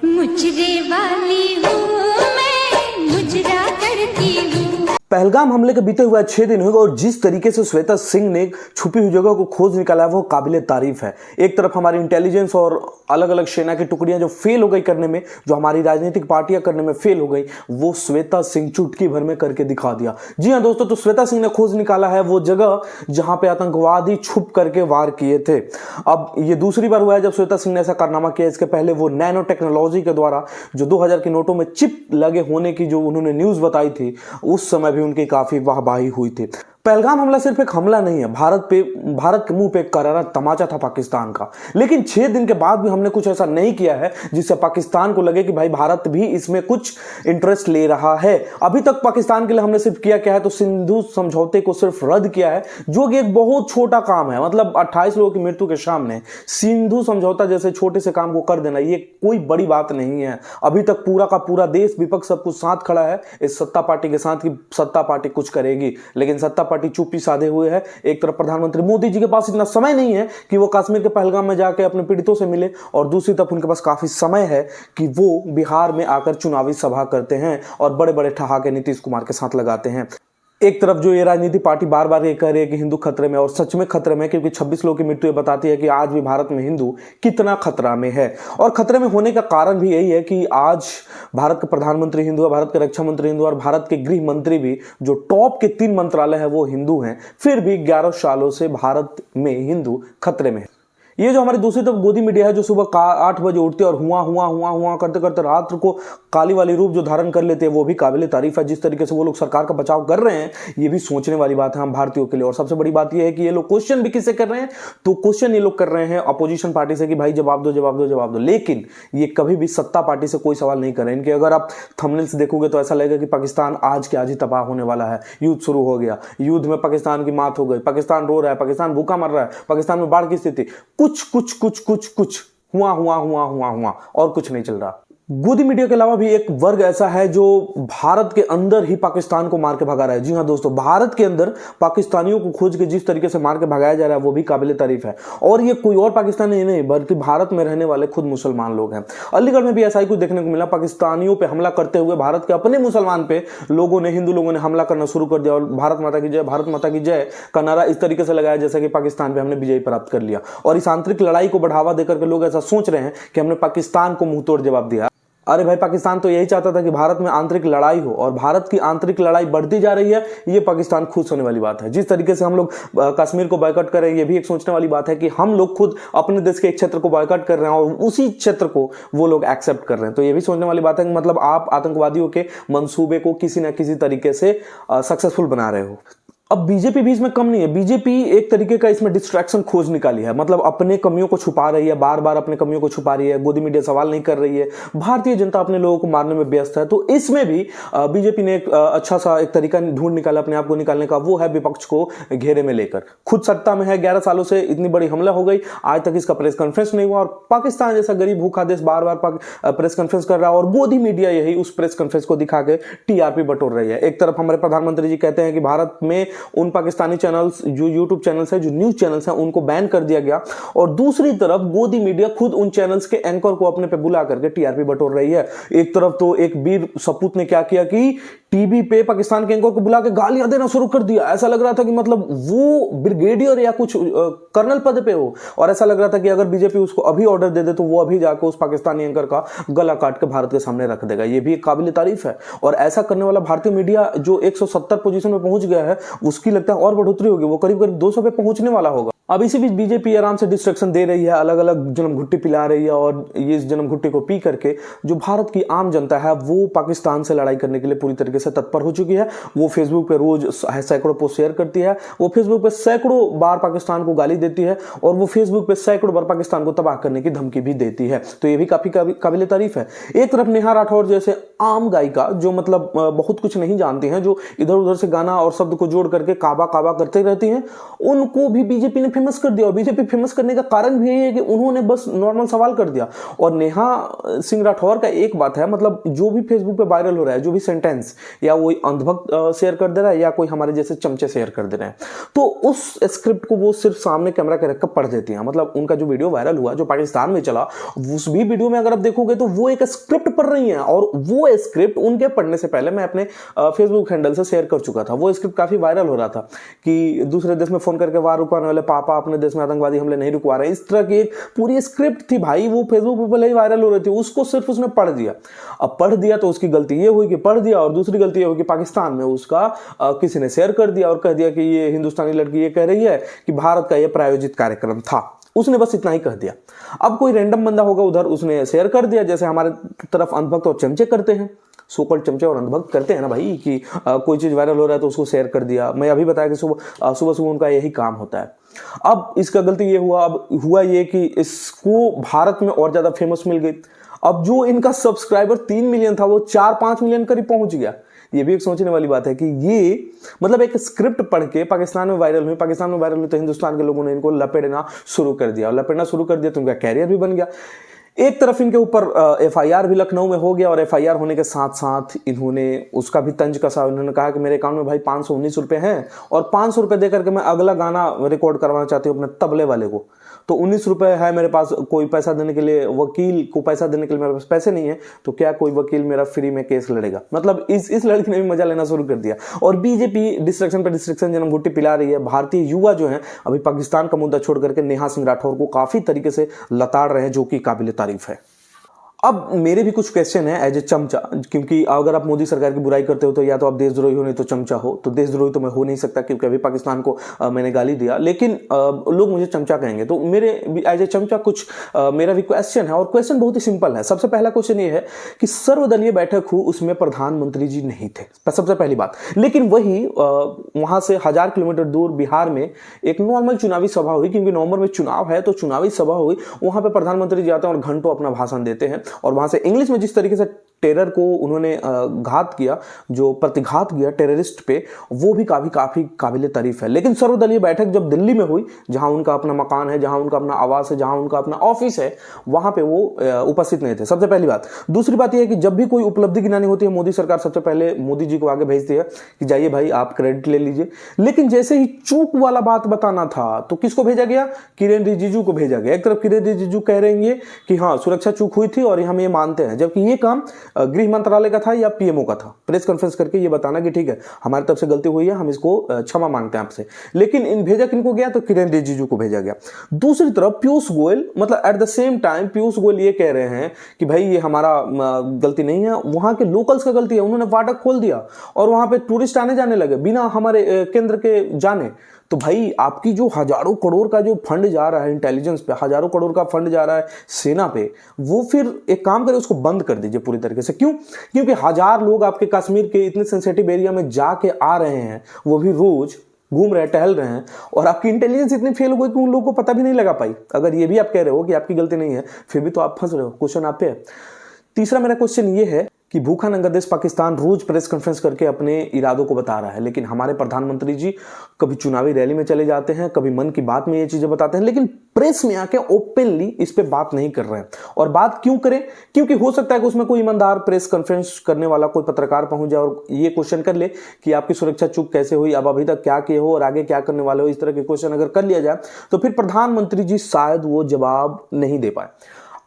मुजरे वाली हूँ मैं, मुजरा करती हूँ। पहलगाम हमले के बीते हुए 6 दिन हो गए और जिस तरीके से श्वेता सिंह ने छुपी हुई जगह को खोज निकाला है वो काबिले तारीफ है। एक तरफ हमारी इंटेलिजेंस और अलग अलग सेना की टुकड़ियां जो फेल हो गई करने में, जो हमारी राजनीतिक पार्टियां करने में फेल हो गई, वो श्वेता सिंह चुटकी भर में करके दिखा दिया। जी हां दोस्तों, तो श्वेता सिंह ने खोज निकाला है वो जगह जहां पे आतंकवादी छुप करके वार किए थे। अब ये दूसरी बार हुआ है जब श्वेता सिंह ने ऐसा कारनामा किया। इसके पहले वो नैनो टेक्नोलॉजी के द्वारा जो 2000 के नोटों में चिप लगे होने की जो उन्होंने न्यूज बताई थी, उस समय भी उनकी काफी वाहवाही हुई थी। पहलगाम हमला सिर्फ एक हमला नहीं है, भारत के मुंह पे एक करारा तमाचा था पाकिस्तान का। लेकिन 6 दिन के बाद भी हमने कुछ ऐसा नहीं किया है जिससे पाकिस्तान को लगे कि भाई भारत भी इसमें कुछ इंटरेस्ट ले रहा है। अभी तक पाकिस्तान के लिए हमने सिर्फ किया क्या है, तो सिंधु समझौते को सिर्फ रद्द किया है, जो कि एक बहुत छोटा काम है। मतलब 28 लोगों की मृत्यु के सामने सिंधु समझौता जैसे छोटे से काम को कर देना ये कोई बड़ी बात नहीं है। अभी तक पूरा का पूरा देश, विपक्ष सब कुछ साथ खड़ा है इस सत्ता पार्टी के साथ कि सत्ता पार्टी कुछ करेगी, लेकिन सत्ता पार्टी चुप्पी साधे हुए है। एक तरफ प्रधानमंत्री मोदी जी के पास इतना समय नहीं है कि वो कश्मीर के पहलगाम में जाकर अपने पीड़ितों से मिले, और दूसरी तरफ उनके पास काफी समय है कि वो बिहार में आकर चुनावी सभा करते हैं और बड़े बड़े ठहाके नीतीश कुमार के साथ लगाते हैं। एक तरफ जो ये राजनीति पार्टी बार बार ये कह रही है कि हिंदू खतरे में, और सच में खतरे में, क्योंकि 26 लोगों की मृत्यु ये बताती है कि आज भी भारत में हिंदू कितना खतरा में है। और खतरे में होने का कारण भी यही है कि आज भारत के प्रधानमंत्री हिंदू है, भारत के रक्षा मंत्री हिंदू और भारत के गृह मंत्री भी, जो टॉप के 3 मंत्रालय है वो हिंदू हैं। फिर भी 11 सालों से भारत में हिंदू खतरे में है। ये जो हमारी दूसरी तरफ गोदी मीडिया है, जो सुबह 8 बजे उठती है और हुआ करते करते रात को काली वाली रूप जो धारण कर लेते हैं, वो भी काबिले तारीफ है। जिस तरीके से वो लोग सरकार का बचाव कर रहे हैं, ये भी सोचने वाली बात है हम भारतीयों के लिए। और सबसे बड़ी बात ये है कि ये लोग क्वेश्चन भी किससे कर रहे हैं, तो क्वेश्चन ये लोग कर रहे हैं अपोजिशन पार्टी से कि भाई जवाब दो जवाब दो जवाब दो। लेकिन ये कभी भी सत्ता पार्टी से कोई सवाल नहीं कर रहे हैं। इनके अगर आप थंबनेल्स देखोगे तो ऐसा लगेगा कि पाकिस्तान आज के आज ही तबाह होने वाला है, युद्ध शुरू हो गया, युद्ध में पाकिस्तान की मात हो गई, पाकिस्तान रो रहा है, पाकिस्तान भूखा मर रहा है, पाकिस्तान में बाढ़ की स्थिति, कुछ हुआ और कुछ नहीं चल रहा। गोदी मीडिया के अलावा भी एक वर्ग ऐसा है जो भारत के अंदर ही पाकिस्तान को मार के भगा रहा है। जी हां दोस्तों, भारत के अंदर पाकिस्तानियों को खोज के जिस तरीके से मार के भगाया जा रहा है वो भी काबिले तारीफ है। और ये कोई और पाकिस्तानी नहीं बल्कि भारत में रहने वाले खुद मुसलमान लोग हैं। अलीगढ़ में भी ऐसा ही कुछ देखने को मिला। पाकिस्तानियों पे हमला करते हुए भारत के अपने मुसलमान पे हिंदू लोगों ने हमला करना शुरू कर दिया और भारत माता की जय का नारा इस तरीके से लगाया जैसे कि पाकिस्तान पे हमने विजय प्राप्त कर लिया। और इस आंतरिक लड़ाई को बढ़ावा देकर के लोग ऐसा सोच रहे हैं कि हमने पाकिस्तान को मुंहतोड़ जवाब दिया। अरे भाई, पाकिस्तान तो यही चाहता था कि भारत में आंतरिक लड़ाई हो, और भारत की आंतरिक लड़ाई बढ़ती जा रही है। ये पाकिस्तान खुश होने वाली बात है। जिस तरीके से हम लोग कश्मीर को बॉयकॉट कर रहे हैं, ये भी एक सोचने वाली बात है कि हम लोग खुद अपने देश के एक क्षेत्र को बॉयकॉट कर रहे हैं और उसी क्षेत्र को वो लोग एक्सेप्ट कर रहे हैं। तो ये भी सोचने वाली बात है कि मतलब आप आतंकवादियों के मंसूबे को किसी न किसी तरीके से सक्सेसफुल बना रहे हो। अब बीजेपी भी इसमें कम नहीं है। बीजेपी एक तरीके का इसमें डिस्ट्रैक्शन खोज निकाली है, मतलब अपने कमियों को छुपा रही है, बार बार अपने कमियों को छुपा रही है। गोदी मीडिया सवाल नहीं कर रही है, भारतीय जनता अपने लोगों को मारने में व्यस्त है। तो इसमें भी बीजेपी ने एक अच्छा सा एक तरीका ढूंढ निकाला अपने आप को निकालने का, वो है विपक्ष को घेरे में लेकर। खुद सत्ता में है, 11 सालों से इतनी बड़ी हमला हो गई, आज तक इसका प्रेस कॉन्फ्रेंस नहीं हुआ। और पाकिस्तान जैसा गरीब भूखा देश बार बार प्रेस कॉन्फ्रेंस कर रहा है और गोदी मीडिया यही उस प्रेस कॉन्फ्रेंस को दिखा के टीआरपी बटोर रही है। एक तरफ हमारे प्रधानमंत्री जी कहते हैं कि भारत में उन पाकिस्तानी चैनल्स जो यूट्यूब चैनल्स है, जो न्यूज चैनल्स हैं, उनको बैन कर दिया गया, और दूसरी तरफ गोदी मीडिया खुद उन चैनल्स के एंकर को अपने पे बुला करके टीआरपी बटोर रही है। एक तरफ तो एक वीर सपूत ने क्या किया कि टीवी पे पाकिस्तान के एंकर को बुला के गालियां देना शुरू कर दिया। ऐसा लग रहा था कि मतलब वो ब्रिगेडियर या कुछ कर्नल पद पे हो, और ऐसा लग रहा था कि अगर बीजेपी उसको अभी ऑर्डर दे दे तो वो अभी जाकर उस पाकिस्तानी एंकर का गला काट के भारत के सामने रख देगा। ये भी एक काबिल तारीफ है। और ऐसा करने वाला भारतीय मीडिया जो 170 पोजीशन में पहुंच गया है, उसकी लगता है और बढ़ोतरी होगी, वो करीब 200 पे पहुंचने वाला होगा। अब इसी बीच बीजेपी आराम से डिस्ट्रैक्शन दे रही है, अलग अलग जन्म घुट्टी पिला रही है, और ये इस जन्म घुट्टी को पी करके जो भारत की आम जनता है वो पाकिस्तान से लड़ाई करने के लिए पूरी तरीके से तत्पर हो चुकी है। वो फेसबुक पे रोज सैकड़ों पोस्ट शेयर करती है, वो फेसबुक पे सैकड़ों बार पाकिस्तान को गाली देती है, और वो फेसबुक पे सैकड़ों बार पाकिस्तान को तबाह करने की धमकी भी देती है। तो ये भी काफी काबिल तारीफ है। एक तरफ नेहा राठौर जैसे आम गायिका जो मतलब बहुत कुछ नहीं जानती हैं, जो इधर उधर से गाना और शब्द को जोड़ करके काबा काबा करते रहती हैं, उनको भी बीजेपी ने फेमस कर दिया। और बीजेपी फेमस करने का कारण भी यही है कि उन्होंने बस नॉर्मल सवाल कर दिया। और नेहा सिंह राठौर का एक बात है, मतलब जो भी फेसबुक पे वायरल हो रहा है, जो भी सेंटेंस या वो अंधभक्त शेयर कर दे रहा है या कोई हमारे जैसे चमचे शेयर कर दे रहे हैं, तो उस स्क्रिप्ट को वो सिर्फ सामने कैमरा के रखकर पढ़ देती हैं। मतलब उनका जो वीडियो वायरल हुआ जो पाकिस्तान में चला, उस भी वीडियो में अगर आप देखोगे तो वो एक स्क्रिप्ट पढ़ रही हैं, और वो स्क्रिप्ट उनके पढ़ने से पहले मैं अपने फेसबुक हैंडल से शेयर कर चुका था। वो स्क्रिप्ट काफी वायरल हो रहा था कि दूसरे देश में फोन करके वार रुकवाने वाले पापा अपने देश में आतंकवादी हमले नहीं रुकवा रहे। इस तरह की एक पूरी स्क्रिप्ट थी भाई, वो फेसबुक पर पहले ही वायरल हो रही थी, उसको सिर्फ उसने पढ़ दिया। अब पढ़ दिया तो उसकी गलती ये हुई कि पढ़ दिया, और दूसरी गलती ये हुई कि पाकिस्तान में उसका किसी ने शेयर कर दिया और कह दिया कि ये हिंदुस्तानी लड़की ये कह रही है कि भारत का ये प्रायोजित कार्यक्रम था। उसने बस इतना ही कह दिया। अब कोई रैंडम बंदा होगा उधर, उसने शेयर कर दिया, जैसे हमारे तरफ अंधभक्त और चमचे करते हैं, सोकॉल्ड चमचे और अंधभक्त करते हैं ना भाई, कि कोई चीज वायरल हो रहा है तो उसको शेयर कर दिया। मैं अभी बताया कि सुबह सुबह उनका यही काम होता है। अब इसका गलती ये हुआ, अब हुआ ये कि इसको भारत में और ज्यादा फेमस मिल गई। अब जो इनका सब्सक्राइबर 3 मिलियन था वो 4-5 मिलियन करीब पहुंच गया। ये भी एक सोचने वाली बात है कि ये मतलब एक स्क्रिप्ट पढ़ के पाकिस्तान में वायरल हुई तो हिंदुस्तान के लोगों ने इनको लपेटना शुरू कर दिया, और लपेटना शुरू कर दिया तो उनका कैरियर भी बन गया। एक तरफ इनके ऊपर एफआईआर भी लखनऊ में हो गया, और एफआईआर होने के साथ साथ इन्होंने उसका भी तंज कसा। उन्होंने कहा कि मेरे अकाउंट में भाई 519 रुपए हैं, और 500 रुपए देकर के मैं अगला गाना रिकॉर्ड करवाना चाहती हूँ अपने तबले वाले को। तो 19 रुपए है मेरे पास, कोई पैसा देने के लिए, वकील को पैसा देने के लिए मेरे पास पैसे नहीं है, तो क्या कोई वकील मेरा फ्री में केस लड़ेगा? मतलब इस लड़की ने भी मजा लेना शुरू कर दिया। और बीजेपी डिस्ट्रक्शन पे डिस्ट्रक्शन जन्म घुट्टी पिला रही है। भारतीय युवा जो है अभी पाकिस्तान का मुद्दा छोड़ करके नेहा सिंह राठौर को काफी तरीके से लताड़ रहे हैं, जो कि काबिल तारीफ है। अब मेरे भी कुछ क्वेश्चन है एज ए चमचा, क्योंकि अगर आप मोदी सरकार की बुराई करते हो तो या तो आप देशद्रोही हो, नहीं तो चमचा हो। तो देशद्रोही तो मैं हो नहीं सकता क्योंकि अभी पाकिस्तान को मैंने गाली दिया, लेकिन लोग मुझे चमचा कहेंगे। तो मेरे एज ए चमचा कुछ मेरा भी क्वेश्चन है, और क्वेश्चन बहुत ही सिंपल है। सबसे पहला क्वेश्चन ये है कि सर्वदलीय बैठक हुई, उसमें प्रधानमंत्री जी नहीं थे, सबसे पहली बात। लेकिन वही वहां से 1000 किलोमीटर दूर बिहार में एक नॉर्मल चुनावी सभा हुई, क्योंकि नवंबर में चुनाव है तो चुनावी सभा हुई। वहां पर प्रधानमंत्री जी आते हैं और घंटों अपना भाषण देते हैं, और वहां से इंग्लिश में जिस तरीके से टेरर को उन्होंने घात किया, जो प्रतिघात किया टेररिस्ट पे, वो भी काफी काबिल तारीफ है। लेकिन सर्वदलीय बैठक जब दिल्ली में हुई, जहां उनका अपना मकान है, जहां उनका अपना आवास है, जहां उनका अपना ऑफिस है, वहां पे वो उपस्थित नहीं थे। सबसे पहली बात। दूसरी बात यह है कि जब भी कोई उपलब्धि गिनानी होती है, मोदी सरकार सबसे पहले मोदी जी को आगे भेजती है कि जाइए भाई आप क्रेडिट ले लीजिए। लेकिन जैसे ही चूक वाला बात बताना था तो किसको भेजा गया? किरेन रिजिजू को भेजा गया। एक तरफ किरेन रिजिजू कह रहे हैं कि हाँ सुरक्षा चूक हुई थी और हम ये मानते हैं, जबकि ये काम गृह मंत्रालय का था या पीएमओ का था, प्रेस कॉन्फ्रेंस करके ये बताना कि ठीक है हमारी तरफ से गलती हुई है, हम इसको क्षमा मांगते हैं आपसे। लेकिन इन भेजा किनको गया? तो किरेन रिजिजू को भेजा गया। दूसरी तरफ पीयूष गोयल, मतलब at the same time Piyush Goyal ये कह रहे हैं कि भाई ये हमारा गलती नहीं है, वहां के लोकल्स का गलती है, उन्होंने फाटक खोल दिया और वहां पे टूरिस्ट आने जाने लगे बिना हमारे केंद्र के जाने। तो भाई आपकी जो हजारों करोड़ का जो फंड जा रहा है इंटेलिजेंस पे, हजारों करोड़ का फंड जा रहा है सेना पे, वो फिर एक काम करे उसको बंद कर दीजिए पूरी तरीके से। क्यों? क्योंकि 1000 लोग आपके कश्मीर के इतने सेंसिटिव एरिया में जाके आ रहे हैं, वो भी रोज घूम रहे हैं, टहल रहे हैं, और आपकी इंटेलिजेंस इतनी फेल हो गई कि उन लोगों को पता भी नहीं लगा पाई। अगर ये भी आप कह रहे हो कि आपकी गलती नहीं है, फिर भी तो आप फंस रहे हो। क्वेश्चन आप पे है। तीसरा मेरा क्वेश्चन ये है कि भूखा नंगा देश पाकिस्तान रोज प्रेस कॉन्फ्रेंस करके अपने इरादों को बता रहा है, लेकिन हमारे प्रधानमंत्री जी कभी चुनावी रैली में चले जाते हैं, कभी मन की बात में ये चीजें बताते हैं, लेकिन प्रेस में आके ओपनली इस पे बात नहीं कर रहे हैं। और बात क्यों करें? क्योंकि हो सकता है कि उसमें कोई ईमानदार प्रेस कॉन्फ्रेंस करने वाला कोई पत्रकार पहुंच जाए और ये क्वेश्चन कर ले कि आपकी सुरक्षा चूक कैसे हुई, अब अभी तक क्या किए हो और आगे क्या करने वाले हो। इस तरह के क्वेश्चन अगर कर लिया जाए तो फिर प्रधानमंत्री जी शायद वो जवाब नहीं दे पाए।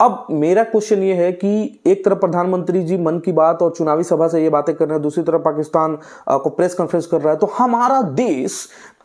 अब मेरा क्वेश्चन ये है कि एक तरफ प्रधानमंत्री जी मन की बात और चुनावी सभा से ये बातें कर रहे हैं, दूसरी तरफ पाकिस्तान को प्रेस कॉन्फ्रेंस कर रहा है, तो हमारा देश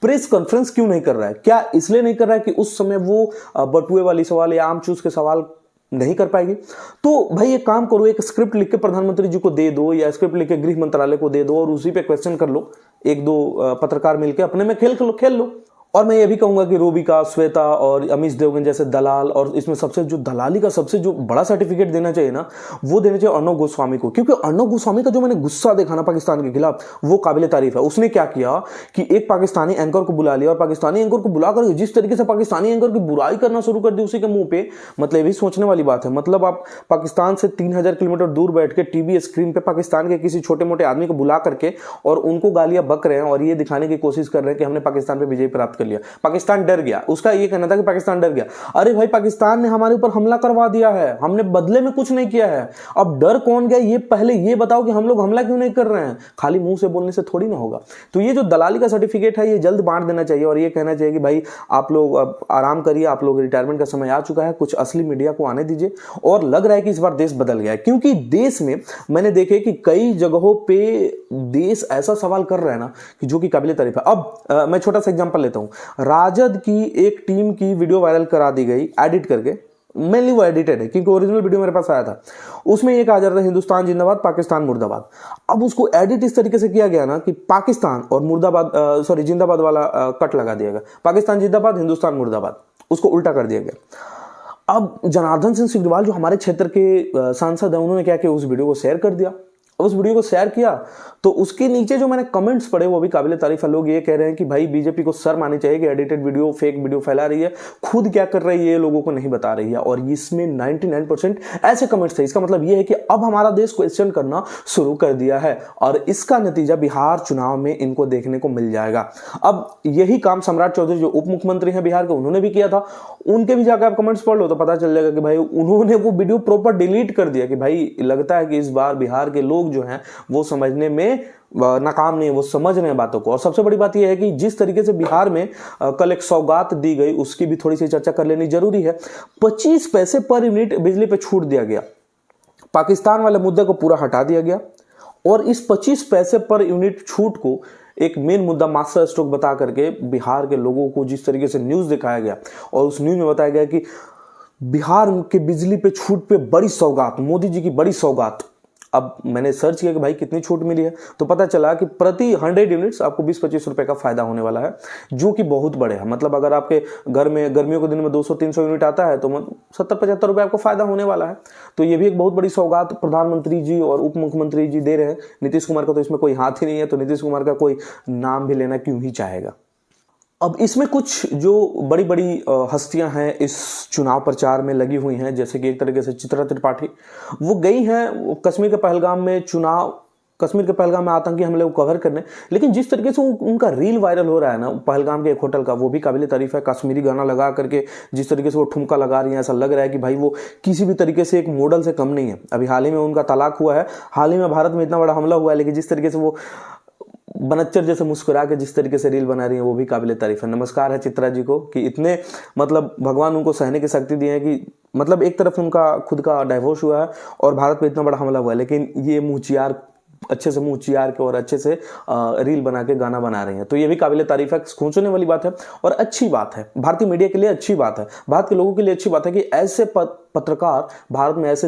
प्रेस कॉन्फ्रेंस क्यों नहीं कर रहा है? क्या इसलिए नहीं कर रहा है कि उस समय वो बटुए वाली सवाल या आम चूस के सवाल नहीं कर पाएगी? तो भाई एक काम करो, एक स्क्रिप्ट लिख के प्रधानमंत्री जी को दे दो या स्क्रिप्ट लिख के गृह मंत्रालय को दे दो और उसी पे क्वेश्चन कर लो। एक दो पत्रकार मिलकर अपने में खेल लो। और मैं ये भी कहूंगा कि रोबिका, श्वेता और अमीश देवगन जैसे दलाल, और इसमें सबसे जो दलाली का सबसे जो बड़ा सर्टिफिकेट देना चाहिए ना, वो देना चाहिए अर्णव गोस्वामी को। क्योंकि अर्णव गोस्वामी का जो मैंने गुस्सा देखा ना पाकिस्तान के खिलाफ, वो काबिल तारीफ है। उसने क्या किया कि एक पाकिस्तानी एंकर को बुला लिया और पाकिस्तानी एंकर को बुलाकर जिस तरीके से पाकिस्तानी एंकर की बुराई करना शुरू कर दी उसी के मुंह पे, मतलब ये भी सोचने वाली बात है। मतलब आप पाकिस्तान से 3000 किलोमीटर दूर बैठ के टीवी स्क्रीन पे पाकिस्तान के किसी छोटे मोटे आदमी को बुला करके और उनको गालियां बक रहे हैं और ये दिखाने की कोशिश कर रहे हैं कि हमने पाकिस्तान पे विजय प्राप्त कर लिया, पाकिस्तान डर गया। उसका ये कहना था कि पाकिस्तान डर गया। अरे भाई, पाकिस्तान ने हमारे ऊपर हमला करवा दिया है, हमने बदले में कुछ नहीं किया है। अब डर कौन गया, ये पहले ये बताओ कि हम लोग हमला क्यों नहीं कर रहे हैं। खाली मुंह से बोलने से थोड़ी ना होगा। तो ये जो दलाली का सर्टिफिकेट है, ये जल्द बांट देना चाहिए और ये कहना चाहिए कि भाई आप लोग अब आराम करिए, आप लोग रिटायरमेंट का समय आ चुका है, कुछ असली मीडिया को आने दीजिए। और लग रहा है कि इस बार देश बदल गया है, क्योंकि देश में मैंने देखे कि कई जगहों पे देश ऐसा सवाल कर रहा है ना कि जो कि काबिले तारीफ है। अब मैं छोटा सा एग्जांपल लेता हूं। राजद की एक टीम की वीडियो वायरल करा दी गई एडिट करके, मेनली वो एडिटेड है क्योंकि ओरिजिनल वीडियो मेरे पास आया था। उसमें ये कहा जा रहा था हिंदुस्तान जिंदाबाद, पाकिस्तान मुर्दाबाद। अब उसको एडिट इस तरीके से किया गया ना कि पाकिस्तान और मुर्दाबाद जिंदाबाद वाला कट लगा दिया गया, पाकिस्तान जिंदाबाद, हिंदुस्तान मुर्दाबाद, उसको उल्टा कर दिया गया। अब जनार्दन सिंह सिग्रीवाल जो हमारे क्षेत्र के सांसद हैं, उन्होंने क्या किया, उस वीडियो को शेयर कर दिया। अब उस वीडियो को शेयर किया तो उसके नीचे जो मैंने कमेंट्स पढ़े वो भी काबिले तारीफ है। लोग ये कह रहे हैं कि भाई बीजेपी को शर्म आनी चाहिए कि एडिटेड वीडियो, फेक वीडियो फैला रही है, खुद क्या कर रही है ये लोगों को नहीं बता रही है। और इसमें 99% ऐसे कमेंट्स थे। इसका मतलब ये है कि अब हमारा देश क्वेश्चन करना शुरू कर दिया है और इसका नतीजा बिहार चुनाव में इनको देखने को मिल जाएगा। अब यही काम सम्राट चौधरी जो उप मुख्यमंत्री हैं बिहार के, उन्होंने भी किया था। उनके भी जाकर आप कमेंट्स पढ़ लो तो पता चल जाएगा कि भाई उन्होंने वो वीडियो प्रॉपर डिलीट कर दिया कि भाई लगता है कि इस बार बिहार के लोग जो हैं वो समझने में नाकाम नहीं है, वो समझ रहे हैं बातों को। और सबसे बड़ी बात यह है कि जिस तरीके से बिहार में कल एक सौगात दी गई, उसकी भी थोड़ी सी चर्चा कर लेनी जरूरी है। 25 पैसे पर यूनिट बिजली पे छूट दिया गया, पाकिस्तान वाले मुद्दे को पूरा हटा दिया गया और इस 25 पैसे पर यूनिट छूट को एक मेन मुद्दा मास्टर स्ट्रोक बता करके बिहार के लोगों को जिस तरीके से न्यूज दिखाया गया और उस न्यूज में बताया गया कि बिहार के बिजली पे छूट पे बड़ी सौगात, मोदी जी की बड़ी सौगात। अब मैंने सर्च किया कि भाई कितनी छूट मिली है तो पता चला कि प्रति 100 यूनिट्स आपको 20-25 रुपए का फायदा होने वाला है, जो कि बहुत बड़े है। मतलब अगर आपके घर में गर्मियों के दिन में 200-300 यूनिट आता है तो 70-75 रुपए आपको फायदा होने वाला है। तो ये भी एक बहुत बड़ी सौगात प्रधानमंत्री जी और उप मुख्यमंत्री जी दे रहे हैं। नीतीश कुमार का तो इसमें कोई हाथ ही नहीं है, तो नीतीश कुमार का कोई नाम भी लेना क्यों ही चाहेगा। अब इसमें कुछ जो बड़ी बड़ी हस्तियां हैं इस चुनाव प्रचार में लगी हुई हैं, जैसे कि एक तरीके से चित्रा त्रिपाठी, वो गई हैं कश्मीर के पहलगाम में आतंकी हमले को कवर करने। लेकिन जिस तरीके से उनका रील वायरल हो रहा है ना पहलगाम के एक होटल का, वो भी काबिले तारीफ है। कश्मीरी गाना लगा करके जिस तरीके से वो ठुमका लगा रही हैं, ऐसा लग रहा है कि भाई वो किसी भी तरीके से एक मॉडल से कम नहीं है। अभी हाल ही में उनका तलाक हुआ है, हाल ही में भारत में इतना बड़ा हमला हुआ है, लेकिन जिस तरीके से वो बनच्चर जैसे मुस्कुरा के जिस तरीके से रील बना रही है वो भी काबिले तारीफ है। नमस्कार है चित्रा जी को कि इतने मतलब भगवान उनको सहने की शक्ति दी है कि मतलब एक तरफ उनका खुद का डाइवोर्स हुआ है और भारत पे इतना बड़ा हमला हुआ है, लेकिन ये अच्छे से मुंह चियार के और अच्छे से रील बना के गाना बना रही हैं। तो ये भी काबिले तारीफ है, सोचने वाली बात है और अच्छी बात है। भारतीय मीडिया के लिए अच्छी बात है, भारत के लोगों के लिए अच्छी बात है कि ऐसे पत्रकार भारत में, ऐसे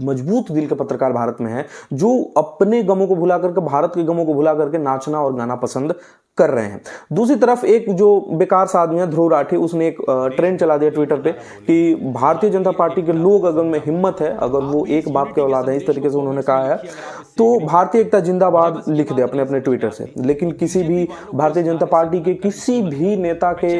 मजबूत दिल के पत्रकार भारत में हैं जो अपने गमों को भुला करके, भारत के गमों को भुला करके नाचना और गाना पसंद कर रहे हैं। दूसरी तरफ एक जो बेकार सा आदमी है ध्रुव राठी, उसने एक ट्रेंड चला दिया ट्विटर पे कि भारतीय जनता पार्टी के लोग अगर में हिम्मत है, अगर वो एक बाप के औलाद है, इस तरीके से उन्होंने कहा है, तो भारतीय एकता जिंदाबाद लिख दे अपने अपने ट्विटर से। लेकिन किसी भी भारतीय जनता पार्टी के किसी भी नेता के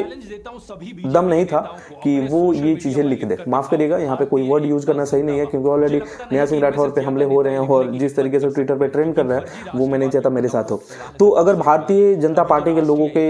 दम नहीं था कि वो ये चीजें लिख दे। माफ करिएगा, यहाँ पे कोई वर्ड यूज करना सही नहीं है क्योंकि ऑलरेडी नेहा सिंह राठौर पे हमले हो रहे हैं और जिस तरीके से ट्विटर पे ट्रेंड कर रहा है वो मैं नहीं चाहता मेरे साथ हो। तो अगर भारतीय जनता पार्टी के लोगों के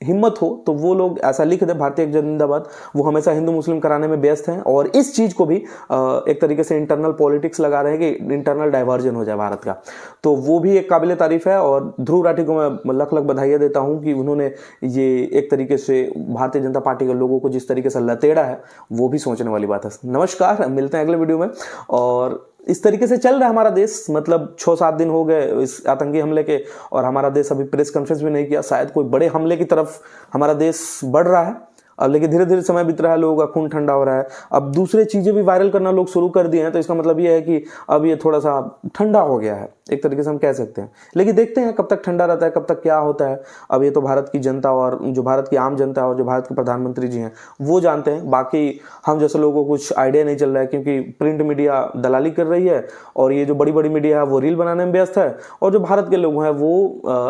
हिम्मत हो तो वो लोग ऐसा लिख दे भारतीय जिंदाबाद। वो हमेशा हिंदू मुस्लिम कराने में व्यस्त हैं और इस चीज को भी एक तरीके से इंटरनल पॉलिटिक्स लगा रहे हैं कि इंटरनल डाइवर्जन हो जाए भारत का। तो वो भी एक काबिले तारीफ है और ध्रुव राठी को मैं लख लख बधाइयां देता हूं कि उन्होंने ये एक तरीके से भारतीय जनता पार्टी के लोगों को जिस तरीके से लतेड़ा है वो भी सोचने वाली बात है। नमस्कार, मिलते हैं अगले वीडियो में। और इस तरीके से चल रहा है हमारा देश, मतलब 6-7 दिन हो गए इस आतंकी हमले के और हमारा देश अभी प्रेस कॉन्फ्रेंस भी नहीं किया। शायद कोई बड़े हमले की तरफ हमारा देश बढ़ रहा है। अब लेकिन धीरे धीरे समय बीत रहा है, लोगों का खून ठंडा हो रहा है। अब दूसरे चीजें भी वायरल करना लोग शुरू कर दिए हैं, तो इसका मतलब ये है कि अब ये थोड़ा सा ठंडा हो गया है, एक तरीके से हम कह सकते हैं। लेकिन देखते हैं कब तक ठंडा रहता है, कब तक क्या होता है। अब ये तो भारत की जनता और जो भारत की आम जनता और जो भारत के प्रधानमंत्री जी हैं वो जानते हैं। बाकी हम जैसे लोगों को कुछ आइडिया नहीं चल रहा है क्योंकि प्रिंट मीडिया दलाली कर रही है और ये जो बड़ी बड़ी मीडिया है वो रील बनाने में व्यस्त है और जो भारत के लोग हैं वो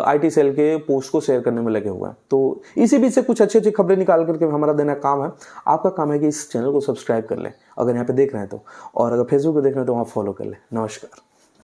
IT सेल के पोस्ट को शेयर करने में लगे हुए हैं। तो इसी बीच से कुछ अच्छी अच्छी खबरें निकाल करके हमारा देना काम है। आपका काम है कि इस चैनल को सब्सक्राइब कर लें अगर यहाँ पे देख रहे हैं तो, और अगर फेसबुक पे देख रहे हैं तो वहाँ फॉलो कर लें। नमस्कार।